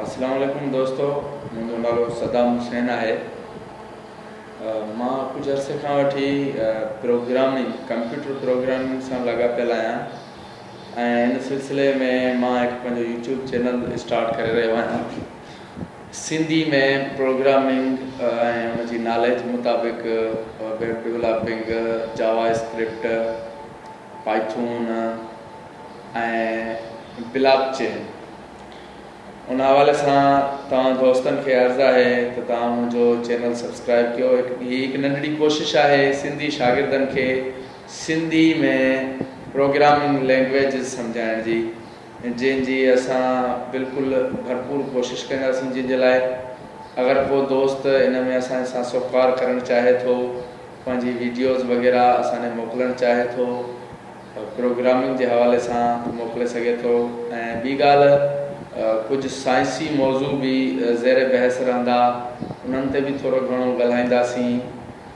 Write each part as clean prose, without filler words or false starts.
अस्सलाम वालेकुम दोस्तों, मुंहिंजो नालो सदाम हुसैन आहे। मां कुझु अरसे खां वठी कंप्यूटर प्रोग्रामिंग सां लॻापियल आहियां ऐं हिन सिलसिले में मां हिकु पंहिंजो यूट्यूब चैनल स्टार्ट करे रहियो आहियां। सिंधी में प्रोग्रामिंग ऐं हुनजी नॉलेज मुताबिक़ वेब डेवलपिंग, जावा स्क्रिप्ट, पाइथून ऐं ब्लॉकचेन। उन हवाले सां तव्हां दोस्तनि खे अर्ज़ु आहे त तव्हां मुंहिंजो चैनल सब्सक्राइब कयो। हीअ हिकु नंढड़ी कोशिशि आहे सिंधी शागिर्दनि खे सिंधी में प्रोग्रामिंग लैंग्वेजिस सम्झाइण जी, जंहिंजी असां बिल्कुलु भरपूर कोशिशि कंदासीं, जंहिंजे लाइ अगरि को दोस्त इन में असां सां सुफ़ार करणु चाहे थो, पंहिंजी वीडियोज़ वग़ैरह असांखे मोकिलणु चाहे थो, प्रोग्रामिंग जे हवाले सां मोकिले सघे थो। ऐं ॿी ॻाल्हि, कुझु साइंसी मौज़ू बि ज़ेर बहस रहंदा, उन्हनि ते बि थोरो घणो ॻाल्हाईंदासीं।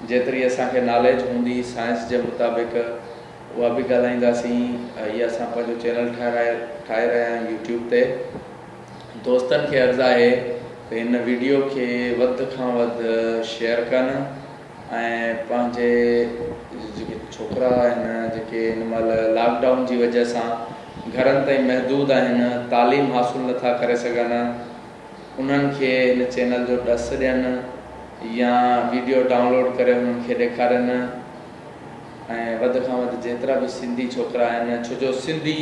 जेतिरी असांखे नॉलेज हूंदी साइंस जे मुताबिक़ उहा बि ॻाल्हाईंदासीं। इहा असां पंहिंजो चैनल ठाहे रहिया आहियूं यूट्यूब ते। दोस्तनि खे अर्ज़ु आहे त हिन वीडियो खे वधि खां वधि शेयर कनि ऐं पंहिंजे जेके छोकिरा आहिनि, जेके हिन महिल लॉकडाउन जी वजह सां घरनि ताईं महदूद आहिनि, तालीम हासिलु नथा करे सघनि, उन्हनि खे हिन चैनल जो ॾसु ॾियनि या वीडियो डाउनलोड करे उन्हनि खे ॾेखारनि। ऐं वधि खां वधि जेतिरा बि सिंधी छोकिरा आहिनि, छो जो सिंधी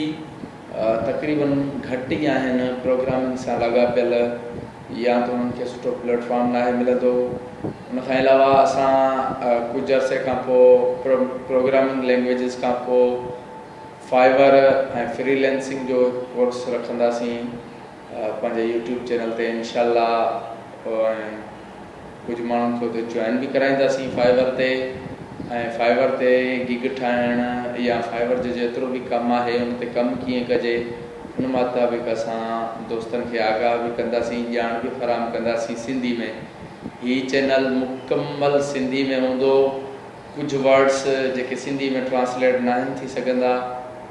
तक़रीबन घटि ई आहिनि प्रोग्रामिंग सां लॻापियल, या त उन्हनि खे सुठो प्लेटफॉर्म नाहे मिलंदो। उनखां अलावा असां कुझु अरसे खां पोइ प्रोग्रामिंग लैंग्वेजिस खां पोइ फाइवर ऐं फ्रीलेंसिंग जो कोर्स रखंदासीं पंहिंजे यूट्यूब चैनल ते इंशाअल्लाह। कुझु माण्हुनि खे उते जॉइन बि कराईंदासीं फाइवर ते। ऐं फाइवर ते गिग ठाहिण या फाइवर जो जेतिरो बि कमु आहे उन ते कमु कीअं कजे उन मुताबिक़ असां दोस्तनि खे आगाह बि कंदासीं, ॼाण बि फ़राहम कंदासीं सिंधी में। हीअ चैनल मुकमल सिंधी में हूंदो। कुझु वर्ड्स जेके सिंधी में ट्रांसलेट न आहिनि थी सघंदा,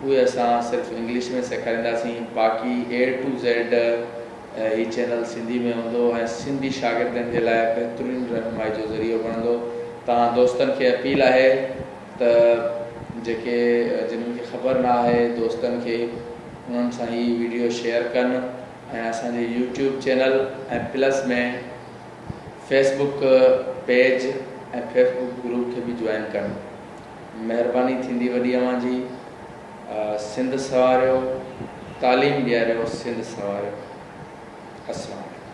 उहे असां सिर्फ़ु इंग्लिश में सेखारींदासीं। बाक़ी A to Z हीअ चैनल सिंधी में हूंदो ऐं सिंधी शागिर्दनि जे लाइ बहितरीन रहनुमाई जो ज़रियो बणंदो। तव्हां दोस्तनि खे अपील आहे त जेके जिन्हनि खे ख़बर न आहे दोस्तनि खे, उन्हनि सां हीअ वीडियो शेयर कनि ऐं असांजे यूट्यूब चैनल ऐं प्लस में फेसबुक पेज ऐं फेसबुक ग्रुप खे बि जॉइन कनि। महिरबानी थींदी वॾी अव्हां जी। सिंध सवारियो, तालीम ॾियारियो, सिंध सवारियो। अस्सलाम वालेकुम।